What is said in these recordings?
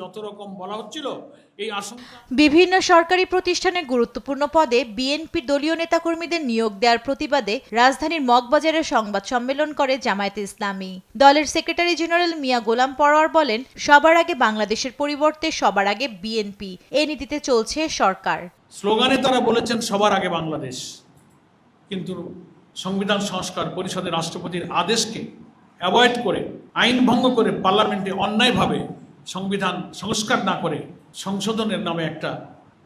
যত রকম বলা হচ্ছিল এই আশঙ্কা। বিভিন্ন সরকারি প্রতিষ্ঠানে গুরুত্বপূর্ণ পদে বিএনপি দলীয় নেতাকর্মীদের নিয়োগ দেওয়ার প্রতিবাদে রাজধানীর মগবাজারে সংবাদ সম্মেলন করে জামায়াতে ইসলামী। দলের সেক্রেটারি জেনারেল মিয়া গোলাম পরোয়ার বলেন, সবার আগে বাংলাদেশের পরিবর্তে সবার আগে বিএনপি, এই নীতিতে চলছে সরকার। স্লোগানে তারা বলেছেন সবার আগে বাংলাদেশ, কিন্তু সংবিধান সংস্কার পরিষদের রাষ্ট্রপতির আদেশকে অ্যাভয়েড করে, আইন ভঙ্গ করে, পার্লামেন্টে অন্যায়ভাবে সংবিধান সংস্কার না করে সংশোধনের নামে একটা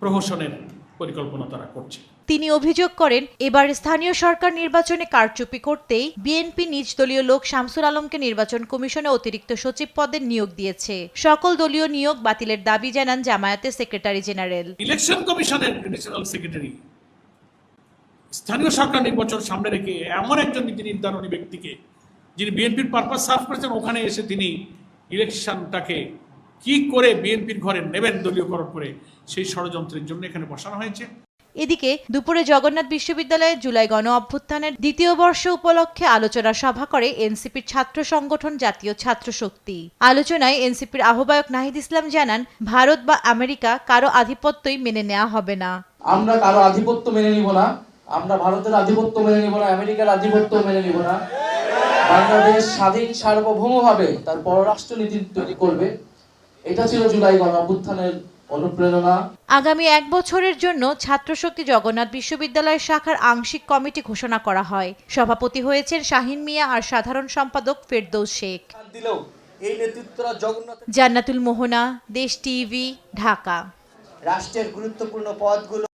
প্রহসনের পরিকল্পনা তারা করছে। তিনি অভিযোগ করেন, এবার স্থানীয় সরকার নির্বাচনে কারচুপি করতেই বিএনপি নিজ দলীয় লোক শামসুল আলমকে নির্বাচন কমিশনে অতিরিক্ত সচিব পদে নিয়োগ দিয়েছে। সকল দলীয় নিয়োগ বাতিলের দাবি জানান জামায়াতের সেক্রেটারি জেনারেল। ইলেকশন কমিশনের এডিশনাল সেক্রেটারি স্থানীয় সরকার নির্বাচন সামনে রেখে এমন একজন নীতি নির্ধারণী ব্যক্তিকে, যিনি বিএনপির পারপাস সার্ভ করেছেন, ওখানে এসে তিনি ইলেকশনটাকে কি করে বিএনপির ঘরে নেবেন দলীয়করণ করে, সেই ষড়যন্ত্রের জন্য এখানে বসানো হয়েছে। এদিকে দুপুরে জগন্নাথ বিশ্ববিদ্যালয়ে জুলাই গণ অভ্যুত্থানের দ্বিতীয় বর্ষ উপলক্ষে আলোচনা সভা করে এনসিপির ছাত্র সংগঠন জাতীয় ছাত্র শক্তি। আলোচনায় এনসিপির আহ্বায়ক নাহিদ ইসলাম জানান, ভারত বা আমেরিকা কারো আধিপত্যই মেনে নেওয়া হবে না। আমরা কারো আধিপত্য মেনে নিব না, আমরা ভারতের আধিপত্য মেনে নিব না, আমেরিকার আধিপত্য মেনে নিব না। বাংলাদেশ স্বাধীন সার্বভৌমভাবে তার পররাষ্ট্র নীতি তৈরি করবে। এটা ছিল জুলাই গণ অভ্যুত্থানের অনুপ্রেরণা। আগামী 1 বছরের জন্য ছাত্রশক্তি জগন্নাথ বিশ্ববিদ্যালয়ের শাখার আংশিক কমিটি ঘোষণা করা হয়। সভাপতি হয়েছেন শাহিন মিয়া আর সাধারণ সম্পাদক ফেরদৌস শেখ। এই নেতৃত্বরা জগন্নাথ জান্নাতুল মোহনা, দেশ টিভি, ঢাকা। রাষ্ট্রের গুরুত্বপূর্ণ পদগুলো